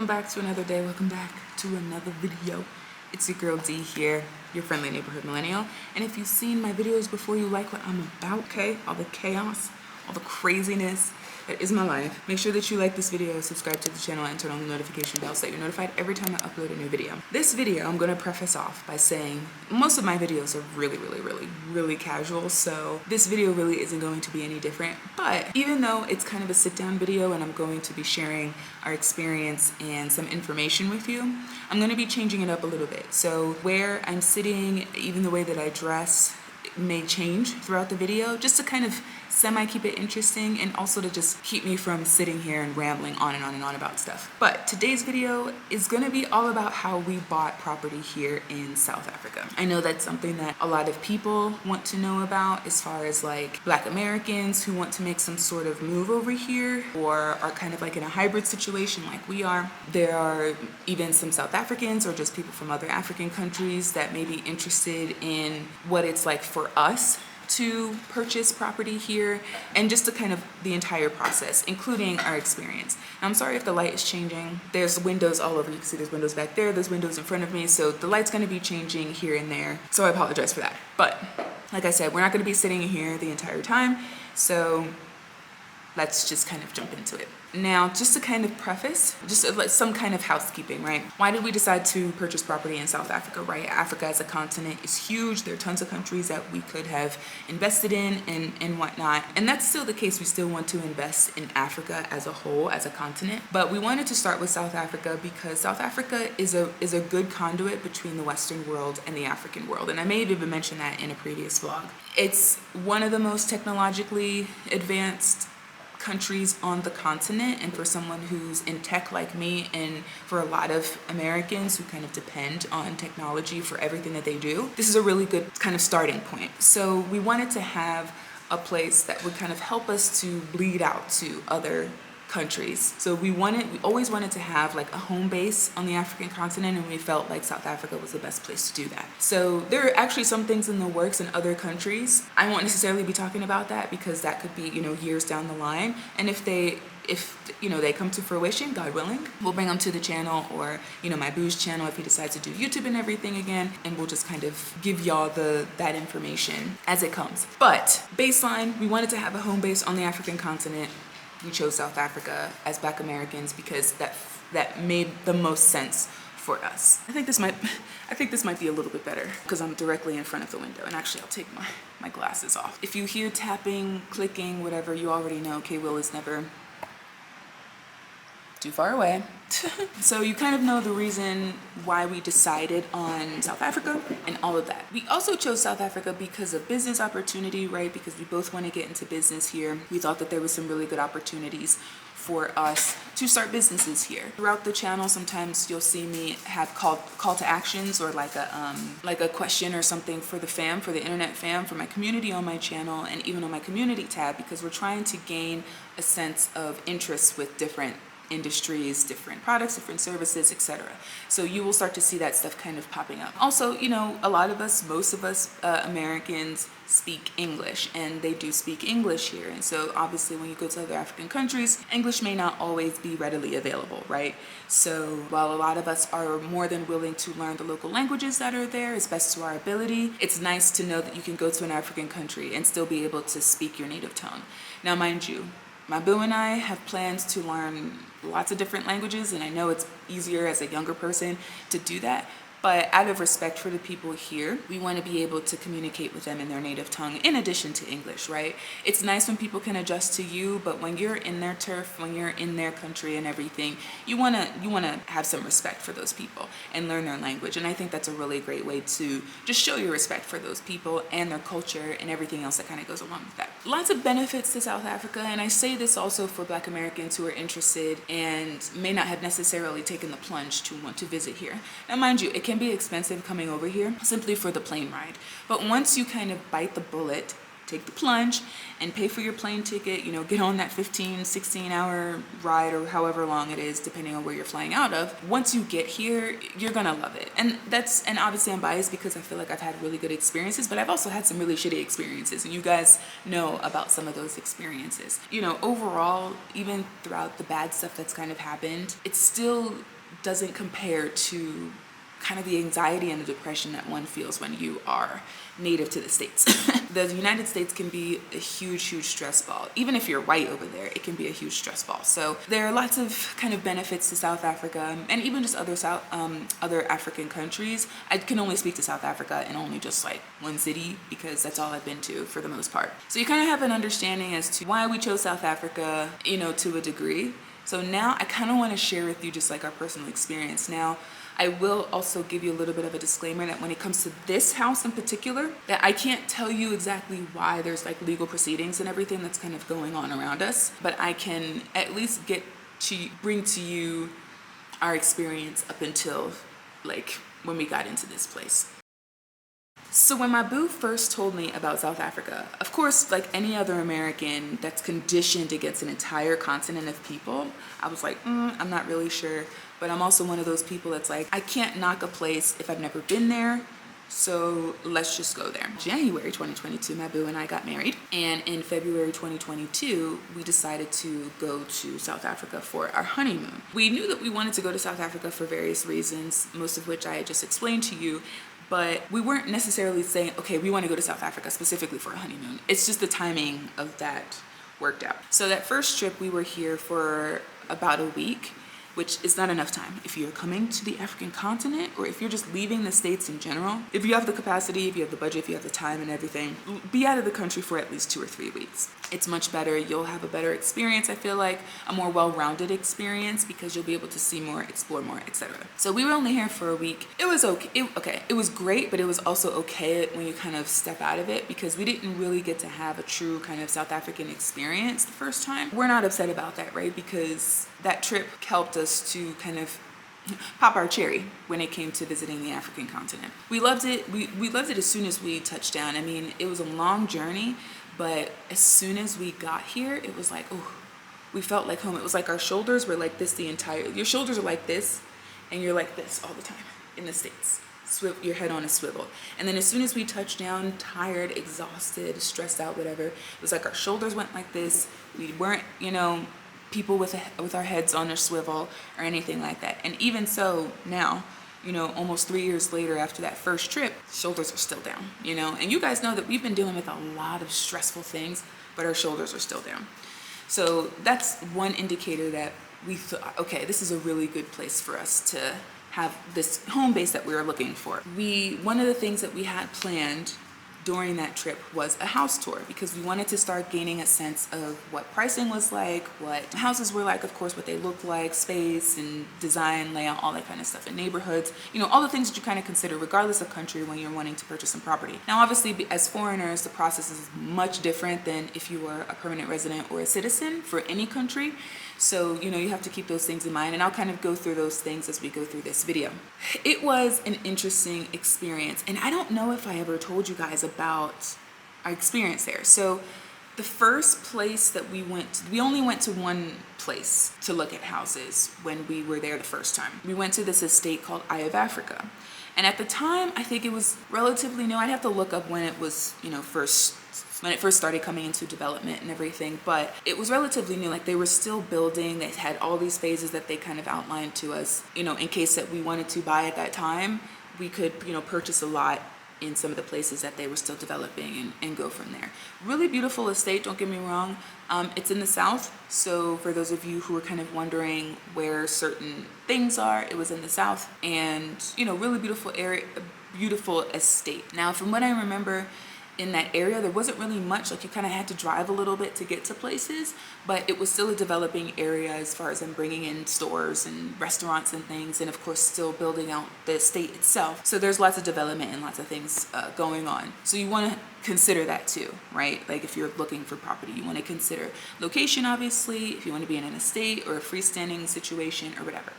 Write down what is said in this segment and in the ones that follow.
Welcome back to another day. Welcome back to another video. It's your girl D here, your friendly neighborhood millennial. And if you've seen my videos before, you like what I'm about, okay? All the chaos, all the craziness that is my life. Make sure that you like this video, subscribe to the channel, and turn on the notification bell so that you're notified every time I upload a new video. This video, I'm gonna preface off by saying most of my videos are really casual, so this video really isn't going to be any different. But even though it's kind of a sit-down video and I'm going to be sharing our experience and some information with you, I'm gonna be changing it up a little bit. So where I'm sitting, even the way that I dress, may change throughout the video, just to kind of keep it interesting, and also to just keep me from sitting here and rambling on and on and on about stuff. But today's video is going to be all about how we bought property here in South Africa. I know that's something that a lot of people want to know about, as far as like Black Americans who want to make some sort of move over here or are kind of like in a hybrid situation like we are. There are even some South Africans or just people from other African countries that may be interested in what it's like for us to purchase property here, and just to kind of the entire process, including our experience. Now, I'm sorry if the light is changing. There's windows all over. You can see there's windows back there, there's windows in front of me, so the light's going to be changing here and there, so I apologize for that. But like I said, we're not going to be sitting here the entire time, so let's just kind of jump into it. Now, just to kind of preface, just like some kind of housekeeping, right? Why did we decide to purchase property in South Africa, right? Africa as a continent is huge. There are tons of countries that we could have invested in and whatnot. And that's still the case. We still want to invest in Africa as a whole, as a continent. But we wanted to start with South Africa because South Africa is a good conduit between the Western world and the African world. And I may have even mentioned that in a previous vlog. It's one of the most technologically advanced countries on the continent, and for someone who's in tech like me, and for a lot of Americans who kind of depend on technology for everything that they do, this is a really good kind of starting point. So we wanted to have a place that would kind of help us to bleed out to other countries. So we always wanted to have like a home base on the African continent, and we felt like South Africa was the best place to do that. So there are actually some things in the works in other countries. I won't necessarily be talking about that because that could be, years down the line. And if they come to fruition, God willing, we'll bring them to the channel, or my boo's channel if he decides to do YouTube and everything again, and we'll just kind of give y'all that information as it comes. But baseline, we wanted to have a home base on the African continent. We chose South Africa as Black Americans because that made the most sense for us. I think this might be a little bit better because I'm directly in front of the window. And actually, I'll take my glasses off. If you hear tapping, clicking, whatever, you already know K-Will is never too far away. So you kind of know the reason why we decided on South Africa and all of that. We also chose South Africa because of business opportunity, right? Because we both want to get into business here. We thought that there was some really good opportunities for us to start businesses here. Throughout the channel, sometimes you'll see me have call to actions, or like a question or something for the fam, for the internet fam, for my community on my channel, and even on my community tab, because we're trying to gain a sense of interest with different industries, different products, different services, etc. So you will start to see that stuff kind of popping up. Also, a lot of us, most of us Americans speak English, and they do speak English here. And so obviously when you go to other African countries, English may not always be readily available, right? So while a lot of us are more than willing to learn the local languages that are there as best to our ability, it's nice to know that you can go to an African country and still be able to speak your native tongue. Now, mind you, my boo and I have plans to learn lots of different languages, and I know it's easier as a younger person to do that. But out of respect for the people here, we want to be able to communicate with them in their native tongue in addition to English, right? It's nice when people can adjust to you, but when you're in their turf, when you're in their country and everything, you want to have some respect for those people and learn their language. And I think that's a really great way to just show your respect for those people and their culture and everything else that kind of goes along with that. Lots of benefits to South Africa, and I say this also for Black Americans who are interested and may not have necessarily taken the plunge to want to visit here. Now, mind you, it can be expensive coming over here simply for the plane ride. But once you kind of bite the bullet take the plunge and pay for your plane ticket, you know, get on that 15, 16-hour ride or however long it is, depending on where you're flying out of. Once you get here, you're gonna love it. And obviously I'm biased because I feel like I've had really good experiences, but I've also had some really shitty experiences, and you guys know about some of those experiences. You know, overall, even throughout the bad stuff that's kind of happened, it still doesn't compare to kind of the anxiety and the depression that one feels when you are native to the States. The United States can be a huge, huge stress ball. Even if you're white over there, it can be a huge stress ball. So there are lots of kind of benefits to South Africa, and even just other African countries. I can only speak to South Africa and only just like one city because that's all I've been to for the most part. So you kind of have an understanding as to why we chose South Africa, you know, to a degree. So now I kind of want to share with you just like our personal experience. Now, I will also give you a little bit of a disclaimer that when it comes to this house in particular, that I can't tell you exactly why there's like legal proceedings and everything that's kind of going on around us, but I can at least bring to you our experience up until like when we got into this place. So when my boo first told me about South Africa, of course, like any other American that's conditioned against an entire continent of people, I was like, I'm not really sure. But I'm also one of those people that's like, I can't knock a place if I've never been there. So let's just go there. January 2022, my boo and I got married. And in February 2022, we decided to go to South Africa for our honeymoon. We knew that we wanted to go to South Africa for various reasons, most of which I just explained to you. But we weren't necessarily saying, okay, we want to go to South Africa specifically for a honeymoon. It's just the timing of that worked out. So that first trip, we were here for about a week, which is not enough time. If you're coming to the African continent, or if you're just leaving the States in general, if you have the capacity, if you have the budget, if you have the time and everything, be out of the country for at least 2 or 3 weeks. It's much better. You'll have a better experience. I feel like a more well-rounded experience because you'll be able to see more, explore more, etc. So we were only here for a week. It was okay. It was great, but it was also okay when you kind of step out of it because we didn't really get to have a true kind of South African experience the first time. We're not upset about that, right? Because that trip helped us to kind of pop our cherry when it came to visiting the African continent. We loved it. We loved it as soon as we touched down. I mean, it was a long journey, but as soon as we got here, it was like, oh, we felt like home. It was like our shoulders were like this your shoulders are like this, and you're like this all the time in the States. Your head on a swivel. And then as soon as we touched down, tired, exhausted, stressed out, whatever, it was like our shoulders went like this. We weren't, you know, people with our heads on a swivel or anything like that. And even so now, you know, almost 3 years later after that first trip, shoulders are still down, you know. And you guys know that we've been dealing with a lot of stressful things, but our shoulders are still down. So that's one indicator that we thought, okay, this is a really good place for us to have this home base that we were looking for. One of the things that we had planned during that trip was a house tour because we wanted to start gaining a sense of what pricing was like, what houses were like, of course, what they look like, space and design, layout, all that kind of stuff, and neighborhoods, you know, all the things that you kind of consider regardless of country when you're wanting to purchase some property. Now, obviously, as foreigners, the process is much different than if you were a permanent resident or a citizen for any country. So, you know, you have to keep those things in mind, and I'll kind of go through those things as we go through this video. It was an interesting experience, and I don't know if I ever told you guys about our experience there. So the first place that we only went to one place to look at houses when we were there the first time. We went to this estate called Eye of Africa. And at the time, I think it was relatively new. I'd have to look up when it was, you know, when it first started coming into development and everything, but it was relatively new. Like, they were still building. They had all these phases that they kind of outlined to us, you know, in case that we wanted to buy at that time, we could, you know, purchase a lot in some of the places that they were still developing and go from there. Really beautiful estate, don't get me wrong. It's in the South, so for those of you who are kind of wondering where certain things are, it was in the South, and, you know, really beautiful area, beautiful estate. Now, from what I remember, in that area, there wasn't really much. Like, you kind of had to drive a little bit to get to places, but it was still a developing area as far as them bringing in stores and restaurants and things, and of course still building out the estate itself. So there's lots of development and lots of things going on. So you want to consider that too, right? Like, if you're looking for property, you want to consider location, obviously, if you want to be in an estate or a freestanding situation or whatever.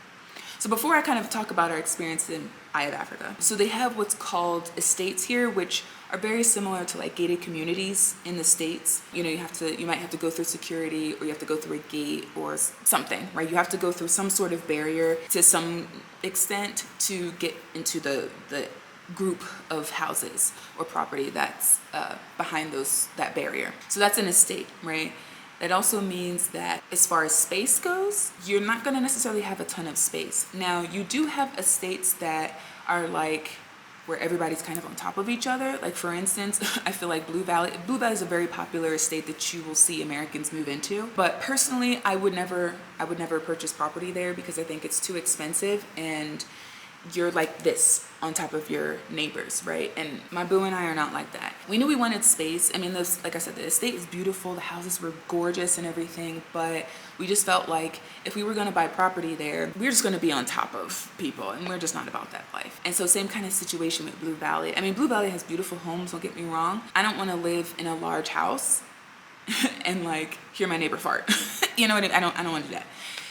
So before I kind of talk about our experience in Eye of Africa, so they have what's called estates here, which are very similar to like gated communities in the States. You know, you might have to go through security, or you have to go through a gate or something, right? You have to go through some sort of barrier to some extent to get into the group of houses or property that's behind that barrier. So that's an estate, right? That also means that as far as space goes, you're not going to necessarily have a ton of space. Now, you do have estates that are like where everybody's kind of on top of each other. Like for instance, I feel like Blue Valley is a very popular estate that you will see Americans move into. But personally, I would never purchase property there because I think it's too expensive, and you're like this on top of your neighbors, right? And my boo and I are not like that. We knew we wanted space. I mean, like I said, the estate is beautiful, the houses were gorgeous and everything, but we just felt like if we were gonna buy property there, we're just gonna be on top of people, and we're just not about that life. And so same kind of situation with Blue Valley. I mean, Blue Valley has beautiful homes, don't get me wrong. I don't wanna live in a large house and like hear my neighbor fart. You know what I mean? I don't wanna do that.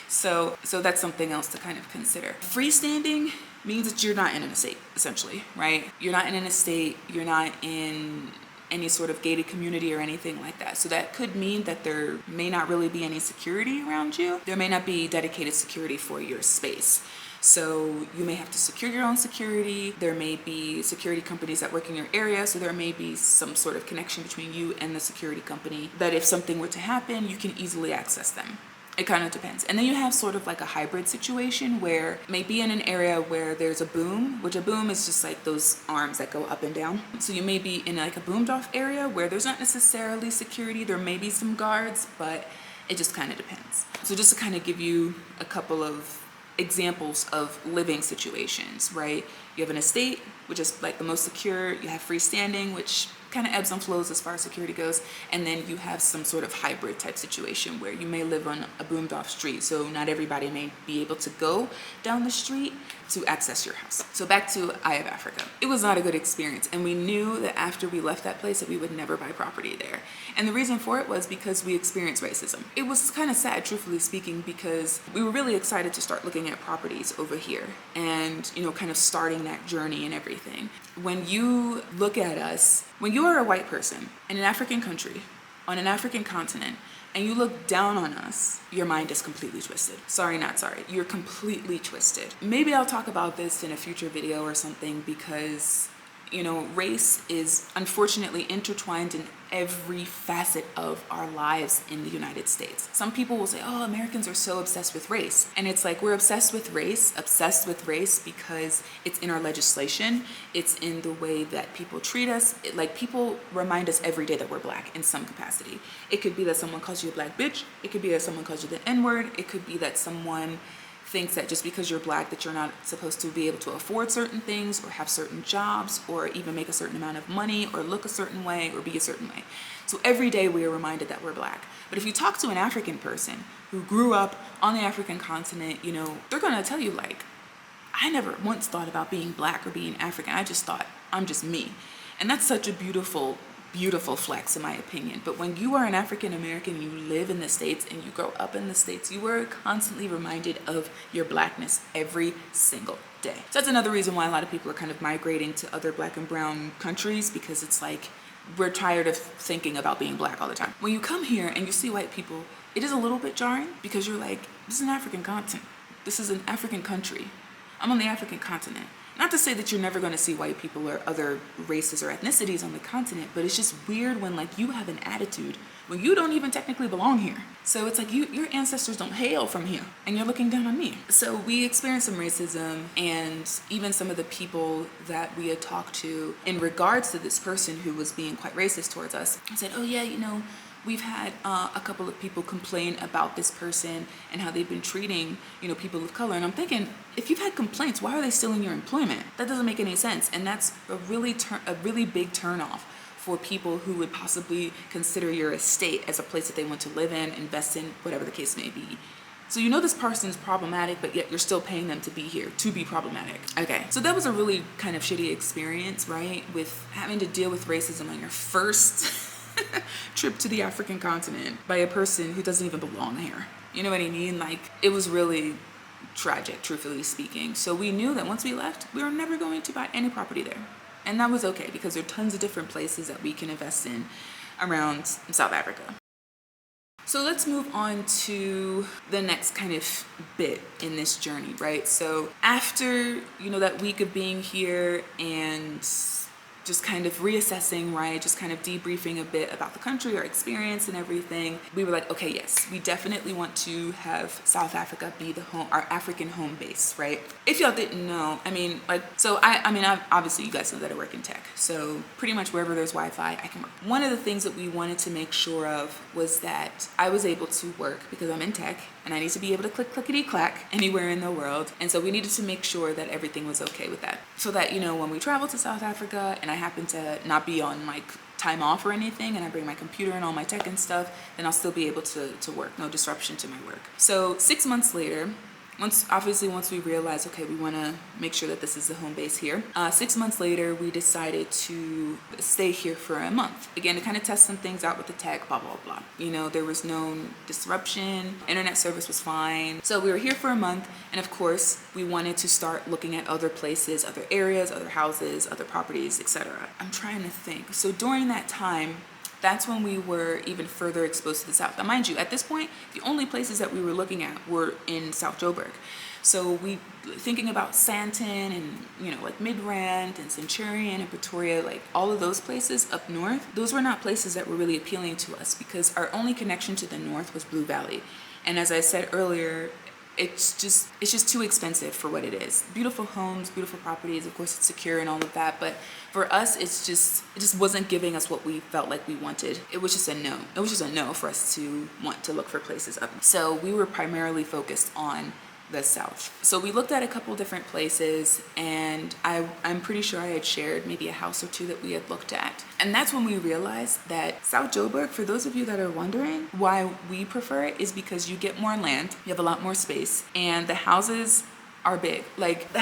So that's something else to kind of consider. Freestanding means that you're not in an estate, essentially, right? You're not in an estate, you're not in any sort of gated community or anything like that. So that could mean that there may not really be any security around you. There may not be dedicated security for your space. So you may have to secure your own security. There may be security companies that work in your area. So there may be some sort of connection between you and the security company that if something were to happen, you can easily access them. It kind of depends. And then you have sort of like a hybrid situation where maybe in an area where there's a boom, which a boom is just like those arms that go up and down. So you may be in like a boomed off area where there's not necessarily security. There may be some guards, but it just kind of depends. So just to kind of give you a couple of examples of living situations, right? You have an estate, which is like the most secure. You have freestanding, which kind of ebbs and flows as far as security goes. And then you have some sort of hybrid type situation where you may live on a boomed off street. So not everybody may be able to go down the street to access your house. So back to Eye of Africa. It was not a good experience. And we knew that after we left that place that we would never buy property there. And the reason for it was because we experienced racism. It was kind of sad, truthfully speaking, because we were really excited to start looking at properties over here and, you know, kind of starting that journey and everything. When you look at us, when you are a white person in an African country, on an African continent, and you look down on us, your mind is completely twisted. Sorry, not sorry. You're completely twisted. Maybe I'll talk about this in a future video or something because, you know, race is unfortunately intertwined in every facet of our lives in the United States. Some people will say, oh, Americans are so obsessed with race. And it's like, we're obsessed with race because it's in our legislation. It's in the way that people treat us. Like people remind us every day that we're black in some capacity. It could be that someone calls you a black bitch. It could be that someone calls you the N-word. It could be that someone thinks that just because you're black that you're not supposed to be able to afford certain things or have certain jobs or even make a certain amount of money or look a certain way or be a certain way. So every day we are reminded that we're black. But if you talk to an African person who grew up on the African continent, you know, they're gonna tell you like, I never once thought about being black or being African. I just thought I'm just me. And that's such a beautiful flex in my opinion. But when you are an African American, you live in the States and you grow up in the States, you are constantly reminded of your blackness every single day. So that's another reason why a lot of people are kind of migrating to other black and brown countries, because it's like we're tired of thinking about being black all the time. When you come here and you see white people, it is a little bit jarring because you're like, this is an African continent. This is an African country. I'm on the African continent. Not to say that you're never going to see white people or other races or ethnicities on the continent, but it's just weird when like you have an attitude when you don't even technically belong here. So it's like your ancestors don't hail from here and you're looking down on me. So we experienced some racism, and even some of the people that we had talked to in regards to this person who was being quite racist towards us said, oh yeah, you know, we've had a couple of people complain about this person and how they've been treating, you know, people of color. And I'm thinking, if you've had complaints, why are they still in your employment? That doesn't make any sense. And that's a really big turnoff for people who would possibly consider your estate as a place that they want to live in, invest in, whatever the case may be. So you know this person's problematic, but yet you're still paying them to be here, to be problematic. Okay, so that was a really kind of shitty experience, right? With having to deal with racism on your first trip to the African continent by a person who doesn't even belong here. You know what I mean? Like, it was really tragic, truthfully speaking. So we knew that once we left, we were never going to buy any property there. And that was okay because there are tons of different places that we can invest in around South Africa. So let's move on to the next kind of bit in this journey, right? So after, that week of being here and just kind of reassessing, right? Just kind of debriefing a bit about the country, our experience and everything. We were like, okay, yes, we definitely want to have South Africa be our African home base, right? If y'all didn't know, I obviously you guys know that I work in tech. So pretty much wherever there's Wi-Fi, I can work. One of the things that we wanted to make sure of was that I was able to work because I'm in tech and I need to be able to click clickety clack anywhere in the world. And so we needed to make sure that everything was okay with that. So that, when we travel to South Africa and I happen to not be on like time off or anything and I bring my computer and all my tech and stuff, then I'll still be able to work, no disruption to my work. So 6 months later, once we realized, okay, we want to make sure that this is the home base here. 6 months later, we decided to stay here for a month. Again, to kind of test some things out with the tech, blah, blah, blah. There was no disruption. Internet service was fine. So we were here for a month. And of course, we wanted to start looking at other places, other areas, other houses, other properties, etc. I'm trying to think. So during that time, that's when we were even further exposed to the South. Now, mind you, at this point, the only places that we were looking at were in South Joburg. So we thinking about Sandton and, like Midrand and Centurion and Pretoria, like all of those places up north, those were not places that were really appealing to us because our only connection to the north was Blue Valley. And as I said earlier, it's just too expensive for what it is. Beautiful homes, beautiful properties, of course it's secure and all of that, but for us it just wasn't giving us what we felt like we wanted. It was just a no. It was just a no for us to want to look for places up. So we were primarily focused on the South. So we looked at a couple different places and I'm pretty sure I had shared maybe a house or two that we had looked at. And that's when we realized that South Joburg, for those of you that are wondering why we prefer it, is because you get more land, you have a lot more space, and the houses are big. The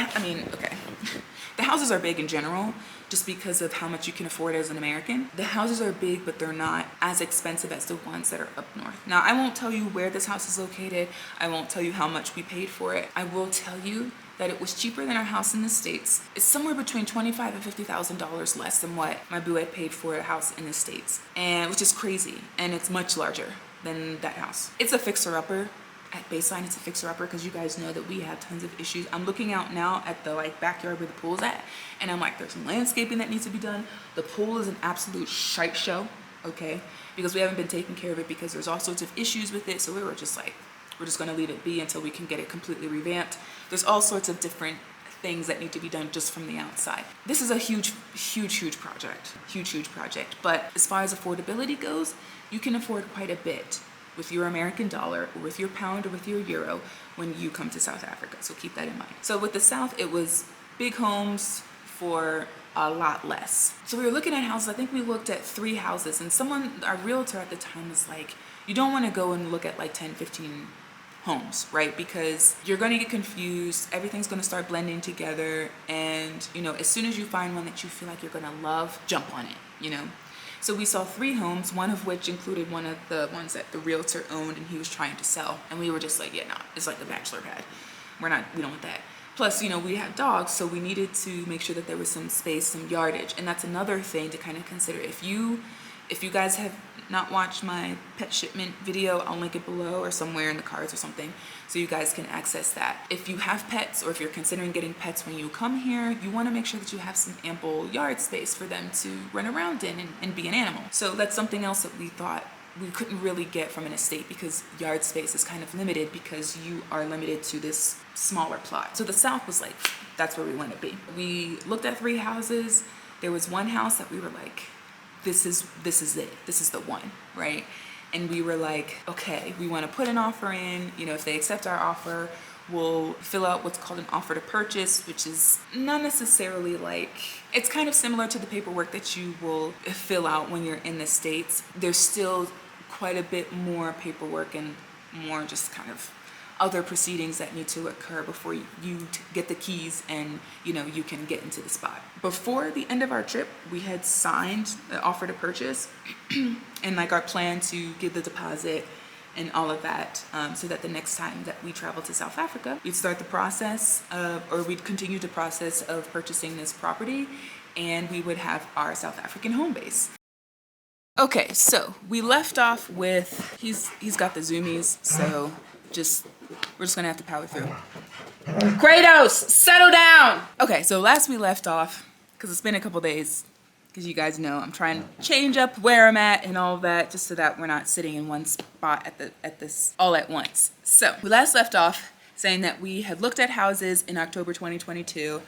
houses are big in general, just because of how much you can afford as an American. The houses are big, but they're not as expensive as the ones that are up north. Now, I won't tell you where this house is located. I won't tell you how much we paid for it. I will tell you that it was cheaper than our house in the States. It's somewhere between $25,000 and $50,000 less than what my boo had paid for a house in the States, and which is crazy. And it's much larger than that house. It's a fixer-upper. At baseline, it's a fixer-upper because you guys know that we have tons of issues. I'm looking out now at the backyard where the pool's at, and I'm like, there's some landscaping that needs to be done. The pool is an absolute shite show, okay? Because we haven't been taking care of it because there's all sorts of issues with it. So we were just like, we're just gonna leave it be until we can get it completely revamped. There's all sorts of different things that need to be done just from the outside. This is a huge project, huge project. But as far as affordability goes, you can afford quite a bit with your American dollar, or with your pound, or with your euro when you come to South Africa. So keep that in mind. So with the South, it was big homes for a lot less. So we were looking at houses. I think we looked at 3 houses, and our realtor at the time was like, you don't want to go and look at 10, 15 homes, right? Because you're going to get confused. Everything's going to start blending together. And, as soon as you find one that you feel like you're going to love, jump on it, So we saw 3 homes, one of which included one of the ones that the realtor owned and he was trying to sell. And we were just like, yeah, no, it's like a bachelor pad. We don't want that. Plus, we have dogs, so we needed to make sure that there was some space, some yardage. And that's another thing to kind of consider. If you guys have not watched my pet shipment video, I'll link it below or somewhere in the cards or something, so you guys can access that. If you have pets, or if you're considering getting pets when you come here, you want to make sure that you have some ample yard space for them to run around in and be an animal. So that's something else that we thought we couldn't really get from an estate, because yard space is kind of limited because you are limited to this smaller plot. So the South was like, that's where we want to be. We looked at 3 houses. There was one house that we were like, this is it. This is the one, right? And we were like, okay, we want to put an offer in. If they accept our offer, we'll fill out what's called an offer to purchase, which is not necessarily it's kind of similar to the paperwork that you will fill out when you're in the States. There's still quite a bit more paperwork and more just kind of other proceedings that need to occur before you get the keys and you can get into the spot. Before the end of our trip, we had signed the offer to purchase and our plan to give the deposit and all of that, so that the next time that we travel to South Africa, we'd start the process of, or we'd continue the process of purchasing this property, and we would have our South African home base. Okay, so we left off with, he's got the zoomies, so we're just gonna have to power through. Kratos, settle down! Okay, so last we left off, because it's been a couple days, because you guys know I'm trying to change up where I'm at and all of that, just so that we're not sitting in one spot at this all at once. So we last left off saying that we had looked at houses in October 2022.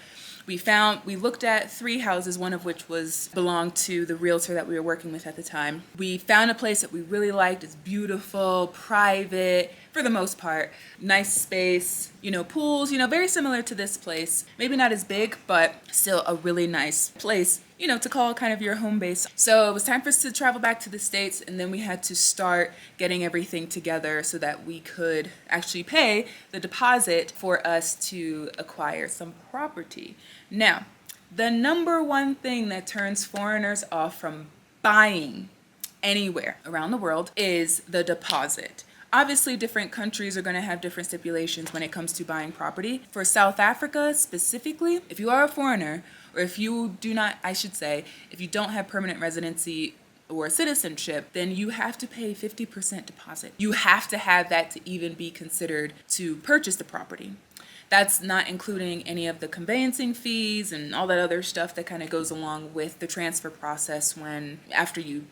We looked at 3 houses, one of which belonged to the realtor that we were working with at the time. We found a place that we really liked. It's beautiful, private, for the most part, nice space, pools, very similar to this place. Maybe not as big, but still a really nice place, to call kind of your home base. So it was time for us to travel back to the States, and then we had to start getting everything together so that we could actually pay the deposit for us to acquire some property. Now, the number one thing that turns foreigners off from buying anywhere around the world is the deposit. Obviously, different countries are going to have different stipulations when it comes to buying property. For South Africa specifically, if you are a foreigner, or if you do not, I should say, if you don't have permanent residency or citizenship, then you have to pay 50% deposit. You have to have that to even be considered to purchase the property. That's not including any of the conveyancing fees and all that other stuff that kind of goes along with the transfer process after you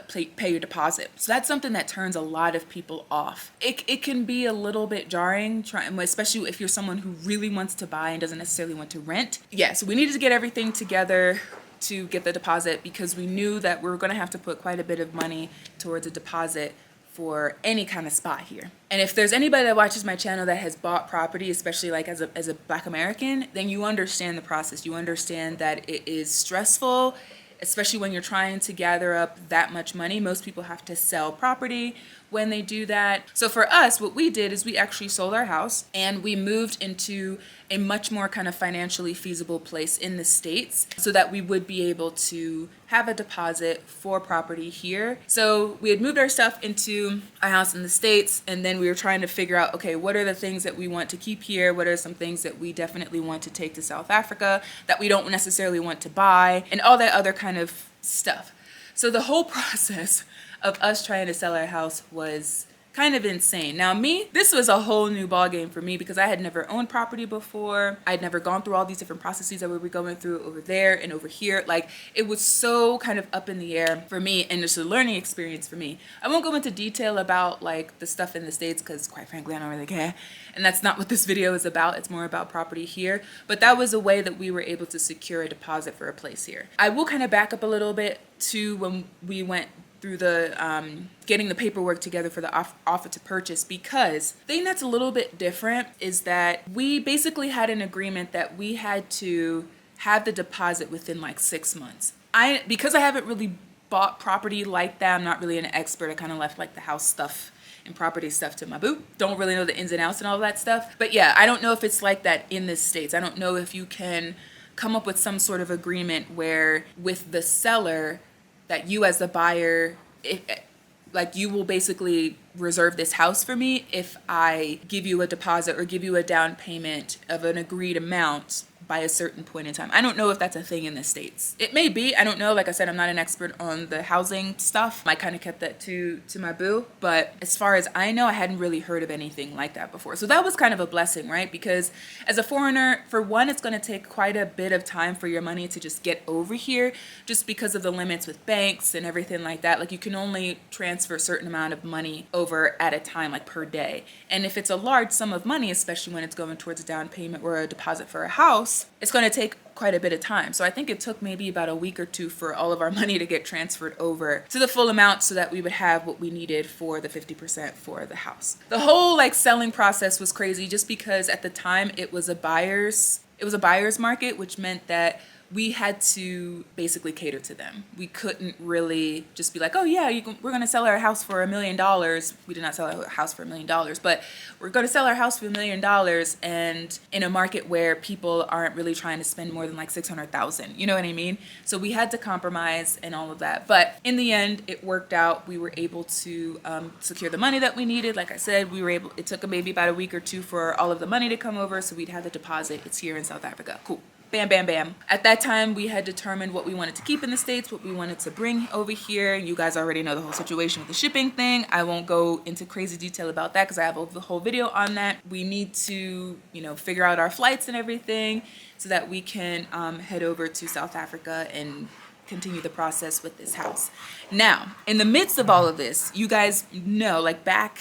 pay your deposit. So that's something that turns a lot of people off. It can be a little bit jarring, especially if you're someone who really wants to buy and doesn't necessarily want to rent. Yeah, so we needed to get everything together to get the deposit because we knew that we were going to have to put quite a bit of money towards a deposit for any kind of spot here. And if there's anybody that watches my channel that has bought property, especially like as a Black American, then you understand the process. You understand that it is stressful, especially when you're trying to gather up that much money. Most people have to sell property when they do that. So for us, what we did is we actually sold our house and we moved into a much more kind of financially feasible place in the States so that we would be able to have a deposit for property here. So we had moved our stuff into a house in the States, and then we were trying to figure out, okay, what are the things that we want to keep here? What are some things that we definitely want to take to South Africa that we don't necessarily want to buy, and all that other kind of stuff. So the whole process of us trying to sell our house was kind of insane. Now this was a whole new ball game for me because I had never owned property before. I'd never gone through all these different processes that we were going through over there and over here. Like, it was so kind of up in the air for me, and it's a learning experience for me. I won't go into detail about like the stuff in the States because quite frankly, I don't really care. And that's not what this video is about. It's more about property here. But that was a way that we were able to secure a deposit for a place here. I will kind of back up a little bit to when we went through the getting the paperwork together for the offer to purchase, because the thing that's a little bit different is that we basically had an agreement that we had to have the deposit within like 6 months. Because I haven't really bought property like that, I'm not really an expert. I kind of left like the house stuff and property stuff to my boo. Don't really know the ins and outs and all that stuff. But yeah, I don't know if it's like that in the States. I don't know if you can come up with some sort of agreement where with the seller that you as the buyer, like you will basically reserve this house for me if I give you a deposit or give you a down payment of an agreed amount by a certain point in time. I don't know if that's a thing in the States. It may be, I don't know. Like I said, I'm not an expert on the housing stuff. I kind of kept that to my boo. But as far as I know, I hadn't really heard of anything like that before. So that was kind of a blessing, right? Because as a foreigner, for one, it's going to take quite a bit of time for your money to just get over here, just because of the limits with banks and everything like that. Like, you can only transfer a certain amount of money over at a time, like per day. And if it's a large sum of money, especially when it's going towards a down payment or a deposit for a house, it's going to take quite a bit of time. So I think it took maybe about a week or two for all of our money to get transferred over to the full amount so that we would have what we needed for the 50% for the house. The whole like selling process was crazy just because at the time it was a buyer's market, which meant that we had to basically cater to them. We couldn't really just be like, oh yeah, we're going to sell our house for $1 million. We did not sell our house for $1 million, but we're going to sell our house for $1 million, and in a market where people aren't really trying to spend more than like 600,000. You know what I mean? So we had to compromise and all of that. But in the end, it worked out. We were able to secure the money that we needed. Like I said, it took maybe about a week or two for all of the money to come over. So we'd have the deposit. It's here in South Africa. Cool. Bam, bam, bam. At that time, we had determined what we wanted to keep in the States, what we wanted to bring over here. You guys already know the whole situation with the shipping thing. I won't go into crazy detail about that because I have a whole video on that. We need to, figure out our flights and everything so that we can head over to South Africa and continue the process with this house. Now, in the midst of all of this, you guys know, like back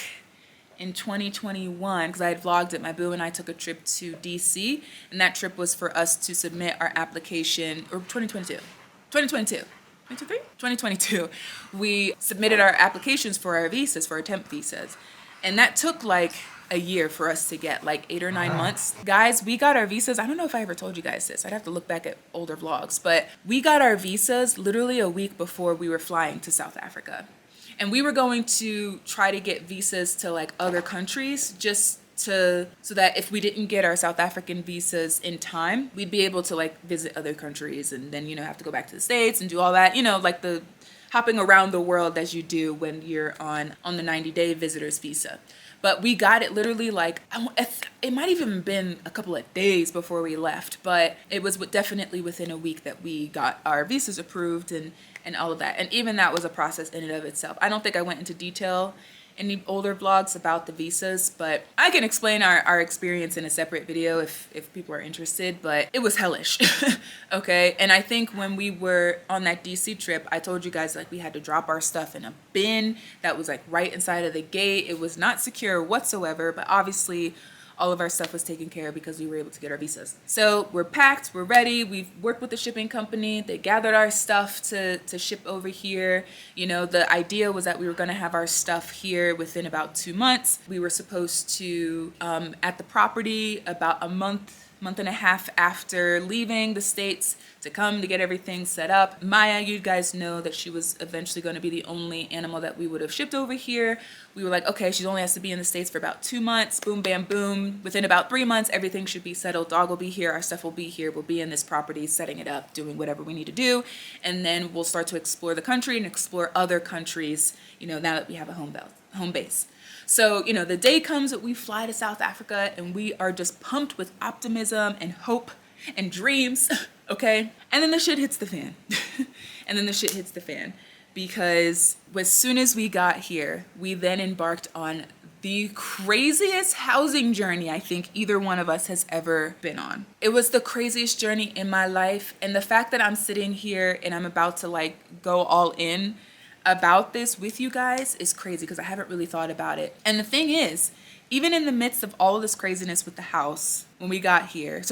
in 2021, because I had vlogged it, my boo and I took a trip to DC, and that trip was for us to submit our application, or 2022, we submitted our applications for our visas, for our temp visas, and that took like a year for us to get, like 8 or 9 months. Guys, we got our visas, I don't know if I ever told you guys this, I'd have to look back at older vlogs, but we got our visas literally a week before we were flying to South Africa. And we were going to try to get visas to like other countries so that if we didn't get our South African visas in time, we'd be able to like visit other countries and then, have to go back to the States and do all that, like the hopping around the world as you do when you're on the 90-day visitor's visa. But we got it literally like, it might even been a couple of days before we left, but it was definitely within a week that we got our visas approved and all of that. And even that was a process in and of itself. I don't think I went into detail in the older vlogs about the visas, but I can explain our experience in a separate video if people are interested, but it was hellish, okay? And I think when we were on that DC trip, I told you guys like we had to drop our stuff in a bin that was like right inside of the gate. It was not secure whatsoever, but obviously all of our stuff was taken care of because we were able to get our visas. So we're packed, we're ready. We've worked with the shipping company. They gathered our stuff to ship over here. The idea was that we were gonna have our stuff here within about 2 months. We were supposed to, at the property about a month and a half after leaving the States to come to get everything set up. Maya, you guys know that she was eventually going to be the only animal that we would have shipped over here. We were like, okay, she only has to be in the States for about 2 months. Boom, bam, boom. Within about 3 months, everything should be settled. Dog will be here. Our stuff will be here. We'll be in this property, setting it up, doing whatever we need to do. And then we'll start to explore the country and explore other countries, now that we have a home base. So, the day comes that we fly to South Africa and we are just pumped with optimism and hope and dreams, okay? And then the shit hits the fan. Because as soon as we got here, we then embarked on the craziest housing journey I think either one of us has ever been on. It was the craziest journey in my life. And the fact that I'm sitting here and I'm about to like go all in about this with you guys is crazy because I haven't really thought about it. And the thing is, even in the midst of all of this craziness with the house, when we got here,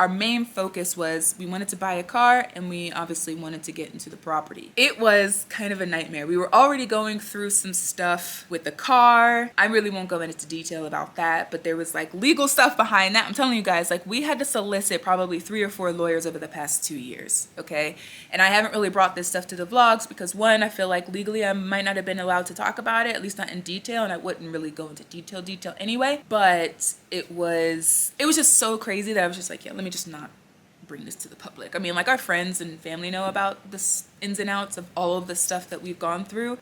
our main focus was we wanted to buy a car and we obviously wanted to get into the property. It was kind of a nightmare. We were already going through some stuff with the car. I really won't go into detail about that, but there was like legal stuff behind that. I'm telling you guys, like we had to solicit probably 3 or 4 lawyers over the past 2 years, okay? And I haven't really brought this stuff to the vlogs because one, I feel like legally I might not have been allowed to talk about it, at least not in detail, and I wouldn't really go into detail anyway, but it was just so crazy that I was just like, yeah, let me just not bring this to the public. I mean, like our friends and family know about the ins and outs of all of the stuff that we've gone through.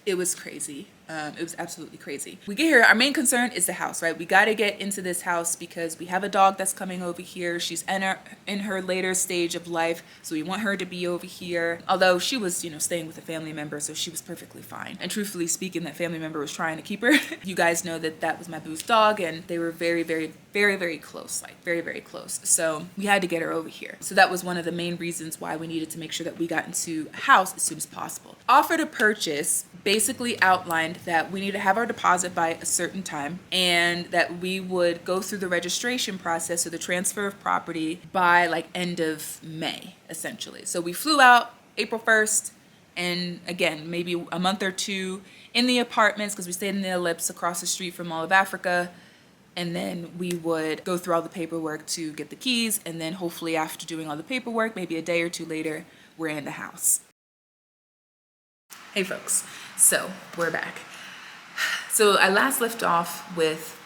It was crazy. It was absolutely crazy. We get here, our main concern is the house, right? We got to get into this house because we have a dog that's coming over here. She's in her later stage of life, so we want her to be over here. Although she was, staying with a family member, so she was perfectly fine. And truthfully speaking, that family member was trying to keep her. You guys know that was my boo's dog, and they were very, very, very, very close, like very, very close. So we had to get her over here. So that was one of the main reasons why we needed to make sure that we got into a house as soon as possible. Offer to purchase basically outlined that we need to have our deposit by a certain time and that we would go through the registration process, so the transfer of property, by like end of May, essentially. So we flew out April 1st, and again, maybe a month or two in the apartments because we stayed in the Ellipse across the street from Mall of Africa. And then we would go through all the paperwork to get the keys. And then hopefully after doing all the paperwork, maybe a day or two later, we're in the house. Hey folks, so we're back. So I last left off with,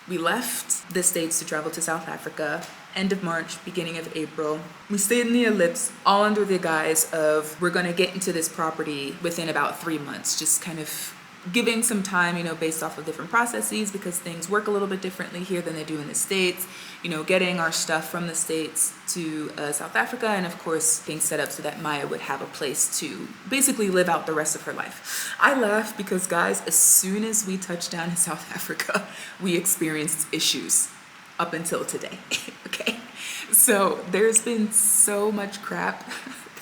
we left the States to travel to South Africa, end of March, beginning of April. We stayed in the ellipse all under the guise of we're gonna get into this property within about 3 months, just kind of giving some time, you know, based off of different processes, because things work a little bit differently here than they do in the States. You know, getting our stuff from the States to South Africa, and of course things set up so that Maya would have a place to basically live out the rest of her life. I laugh because, guys, as soon as we touched down in South Africa, we experienced issues up until today. Okay, so there's been so much crap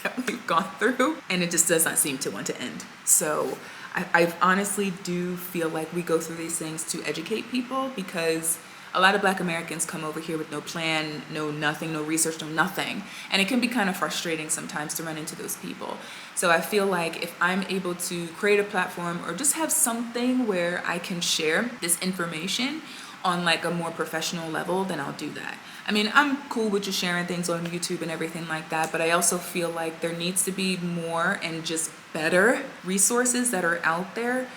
that we've gone through, and it just does not seem to want to end. So I honestly do feel like we go through these things to educate people, because a lot of Black Americans come over here with no plan, no nothing, no research, no nothing. And it can be kind of frustrating sometimes to run into those people. So I feel like if I'm able to create a platform or just have something where I can share this information on like a more professional level, then I'll do that. I mean, I'm cool with just sharing things on YouTube and everything like that, but I also feel like there needs to be more and just better resources that are out there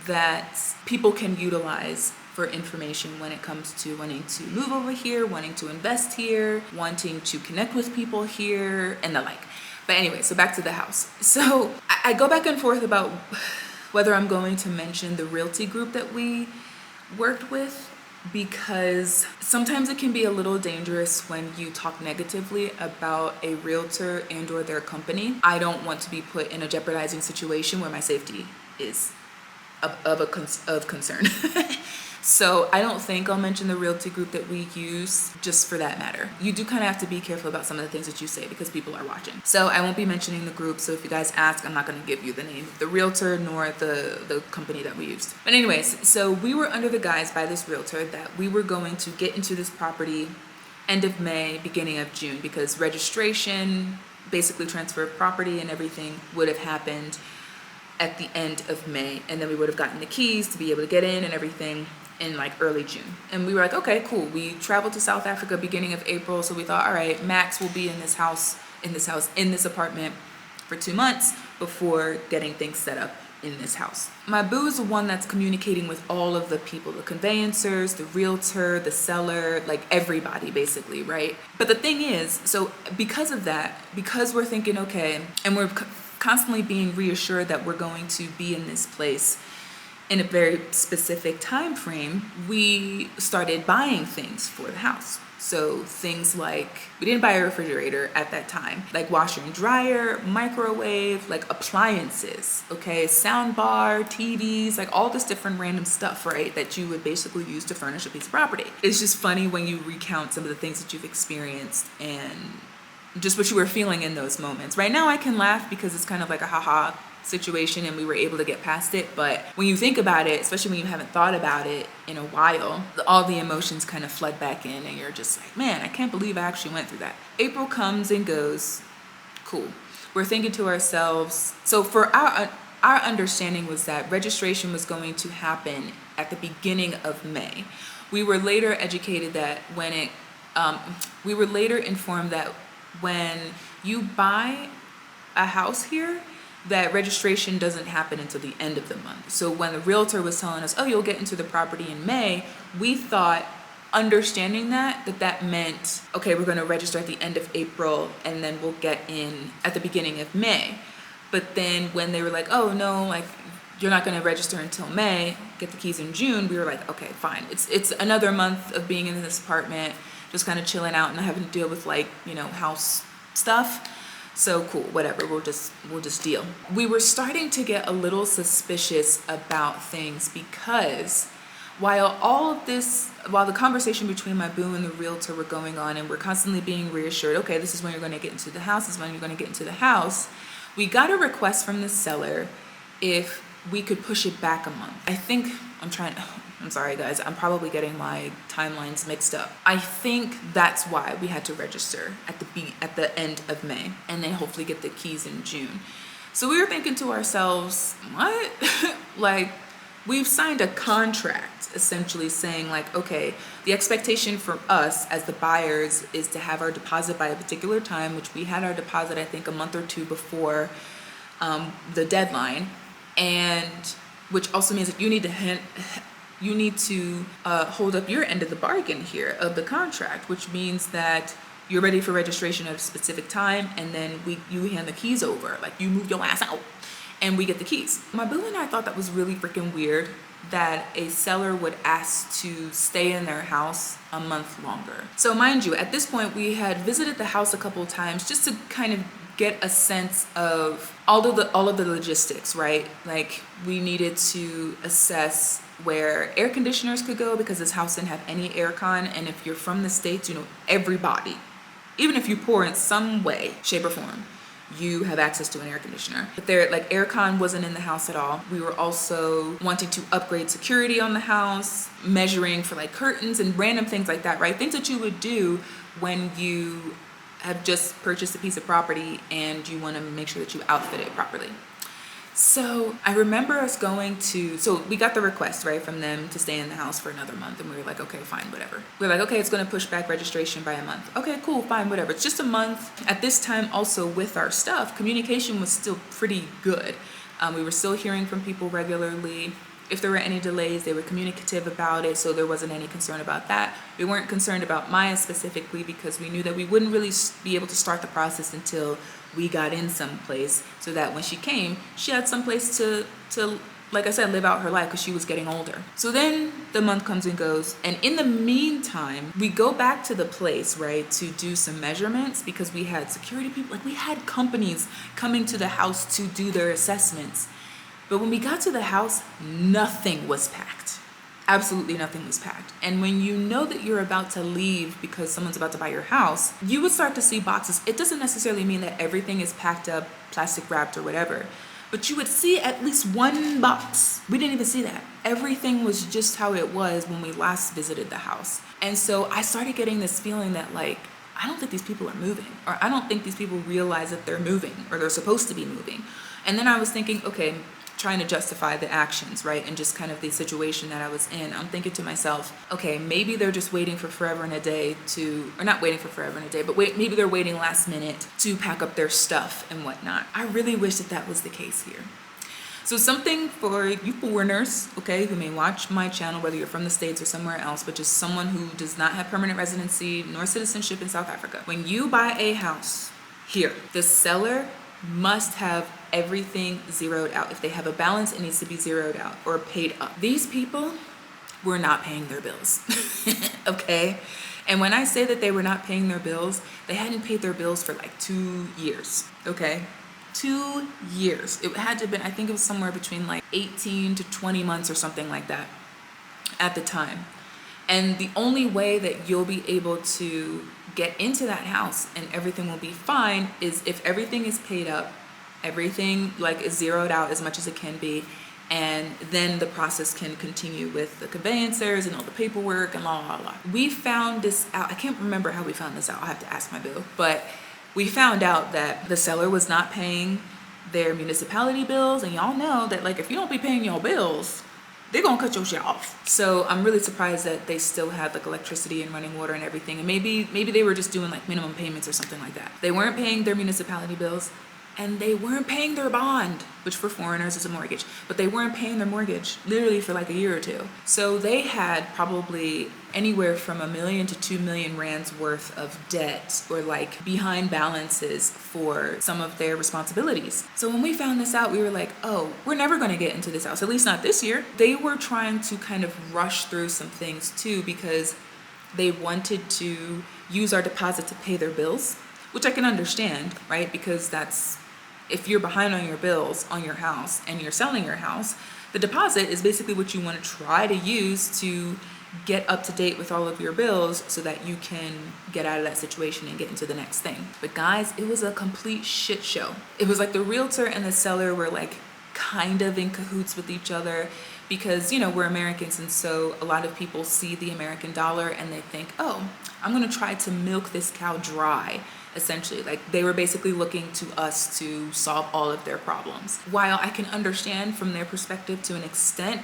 that people can utilize for information when it comes to wanting to move over here, wanting to invest here, wanting to connect with people here, and the like. But anyway, so back to the house. So I go back and forth about whether I'm going to mention the realty group that we worked with, because sometimes it can be a little dangerous when you talk negatively about a realtor and or their company. I don't want to be put in a jeopardizing situation where my safety is of concern. So I don't think I'll mention the realty group that we use, just for that matter. You do kind of have to be careful about some of the things that you say because people are watching. So I won't be mentioning the group. So if you guys ask, I'm not going to give you the name of the realtor nor the company that we used. But anyways, so we were under the guise by this realtor that we were going to get into this property end of May, beginning of June, because registration, basically transfer of property and everything would have happened at the end of May. And then we would have gotten the keys to be able to get in and everything in like early June. And we were like, okay, cool. We traveled to South Africa beginning of April. So we thought, all right, Max will be in this apartment for 2 months before getting things set up in this house. My boo is the one that's communicating with all of the people, the conveyancers, the realtor, the seller, like everybody basically, right? But the thing is, so because of that, because we're thinking, okay, and we're constantly being reassured that we're going to be in this place in a very specific time frame, we started buying things for the house. So things like, we didn't buy a refrigerator at that time, like washer and dryer, microwave, like appliances, okay, sound bar, TVs, like all this different random stuff, right, that you would basically use to furnish a piece of property. It's just funny when you recount some of the things that you've experienced and just what you were feeling in those moments. Right now I can laugh because it's kind of like a haha situation and we were able to get past it, but when you think about it, especially when you haven't thought about it in a while, all the emotions kind of flood back in and you're just like, man, I can't believe I actually went through that. April comes and goes, cool. We're thinking to ourselves, so for our understanding was that registration was going to happen at the beginning of May. We were later educated that we were later informed that when you buy a house here, that registration doesn't happen until the end of the month. So when the realtor was telling us, oh, you'll get into the property in May, we thought, understanding that meant, okay, we're gonna register at the end of April and then we'll get in at the beginning of May. But then when they were like, oh no, like you're not gonna register until May, get the keys in June, we were like, okay, fine. It's another month of being in this apartment, just kind of chilling out and not having to deal with like, you know, house stuff. So cool, whatever, we'll just deal. We were starting to get a little suspicious about things because while the conversation between my boo and the realtor were going on and we're constantly being reassured, okay, this is when you're gonna get into the house, this is when you're gonna get into the house, we got a request from the seller if we could push it back a month. I'm sorry guys, I'm probably getting my timelines mixed up. I think that's why we had to register at the end of May and then hopefully get the keys in June. So we were thinking to ourselves, what? Like, we've signed a contract essentially saying like, okay, the expectation for us as the buyers is to have our deposit by a particular time, which we had our deposit, I think, a month or two before the deadline. And which also means that you need to hold up your end of the bargain here of the contract, which means that you're ready for registration at a specific time, and then you hand the keys over, like you move your ass out and we get the keys. My boo and I thought that was really freaking weird that a seller would ask to stay in their house a month longer. So mind you, at this point we had visited the house a couple of times just to kind of get a sense of all of the logistics, right? Like we needed to assess where air conditioners could go because this house didn't have any aircon, and if you're from the States, you know, everybody, even if you pour in some way, shape or form, you have access to an air conditioner. But there, like, aircon wasn't in the house at all. We were also wanting to upgrade security on the house, measuring for like curtains and random things like that, right? Things that you would do when you have just purchased a piece of property and you want to make sure that you outfit it properly. So I remember us so we got the request, right, from them to stay in the house for another month, and we were like, okay, fine, whatever. We were like, okay, it's going to push back registration by a month. Okay, cool, fine, whatever. It's just a month. At this time also with our stuff, communication was still pretty good. We were still hearing from people regularly. If there were any delays, they were communicative about it, so there wasn't any concern about that. We weren't concerned about Maya specifically because we knew that we wouldn't really be able to start the process until we got in someplace, so that when she came, she had someplace to like I said, live out her life because she was getting older. So then the month comes and goes, and in the meantime, we go back to the place, right, to do some measurements because we had security people, like we had companies coming to the house to do their assessments. But when we got to the house, nothing was packed. Absolutely nothing was packed. And when you know that you're about to leave because someone's about to buy your house, you would start to see boxes. It doesn't necessarily mean that everything is packed up, plastic wrapped or whatever, but you would see at least one box. We didn't even see that. Everything was just how it was when we last visited the house. And so I started getting this feeling that, like, I don't think these people are moving, or I don't think these people realize that they're moving or they're supposed to be moving. And then I was thinking, okay, trying to justify the actions, right? And just kind of the situation that I was in. I'm thinking to myself, okay, maybe they're just waiting for forever and a day or not waiting for forever and a day, but maybe they're waiting last minute to pack up their stuff and whatnot. I really wish that was the case here. So something for you foreigners, okay, who may watch my channel, whether you're from the States or somewhere else, but just someone who does not have permanent residency nor citizenship in South Africa. When you buy a house here, the seller must have everything zeroed out. If they have a balance, it needs to be zeroed out or paid up. These people were not paying their bills, okay? And when I say that they were not paying their bills, they hadn't paid their bills for like 2 years, okay? 2 years. It had to have been, I think it was somewhere between like 18 to 20 months or something like that at the time. And the only way that you'll be able to get into that house and everything will be fine is if everything is paid up, everything like is zeroed out as much as it can be, and then the process can continue with the conveyancers and all the paperwork and blah, blah, blah. We found this out. I can't remember how we found this out. I'll have to ask my boo. But we found out that the seller was not paying their municipality bills, and y'all know that, like, if you don't be paying your bills, they're gonna cut your shit off. So I'm really surprised that they still had like electricity and running water and everything. And maybe they were just doing like minimum payments or something like that. They weren't paying their municipality bills, and they weren't paying their bond, which for foreigners is a mortgage, but they weren't paying their mortgage literally for like a year or two. So they had probably anywhere from 1 million to 2 million rands worth of debt or like behind balances for some of their responsibilities. So when we found this out, we were like, oh, we're never gonna get into this house, at least not this year. They were trying to kind of rush through some things too because they wanted to use our deposit to pay their bills, which I can understand, right? Because if you're behind on your bills on your house and you're selling your house, the deposit is basically what you want to try to use to get up to date with all of your bills so that you can get out of that situation and get into the next thing. But guys, it was a complete shit show. It was like the realtor and the seller were like kind of in cahoots with each other because, you know, we're Americans, and so a lot of people see the American dollar and they think, oh, I'm going to try to milk this cow dry. Essentially, like they were basically looking to us to solve all of their problems. While I can understand from their perspective to an extent,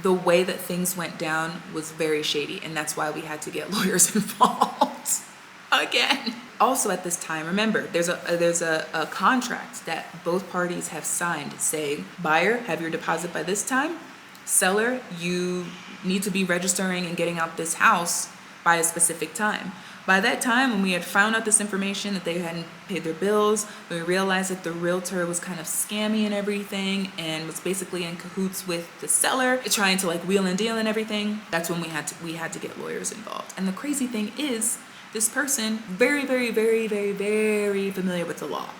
the way that things went down was very shady, and that's why we had to get lawyers involved again. Also at this time, remember, there's a contract that both parties have signed saying, buyer, have your deposit by this time. Seller, you need to be registering and getting out this house by a specific time. By that time, when we had found out this information that they hadn't paid their bills, we realized that the realtor was kind of scammy and everything and was basically in cahoots with the seller, trying to like wheel and deal and everything. That's when we had to get lawyers involved. And the crazy thing is, this person, very, very, very, very, very familiar with the law.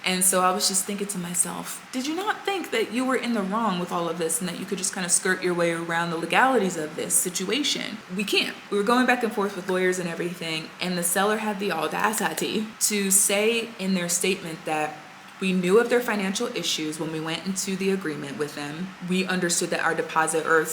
And so I was just thinking to myself, did you not think that you were in the wrong with all of this and that you could just kind of skirt your way around the legalities of this situation? We can't. We were going back and forth with lawyers and everything, and the seller had the audacity to say in their statement that we knew of their financial issues when we went into the agreement with them. We understood that our deposit, or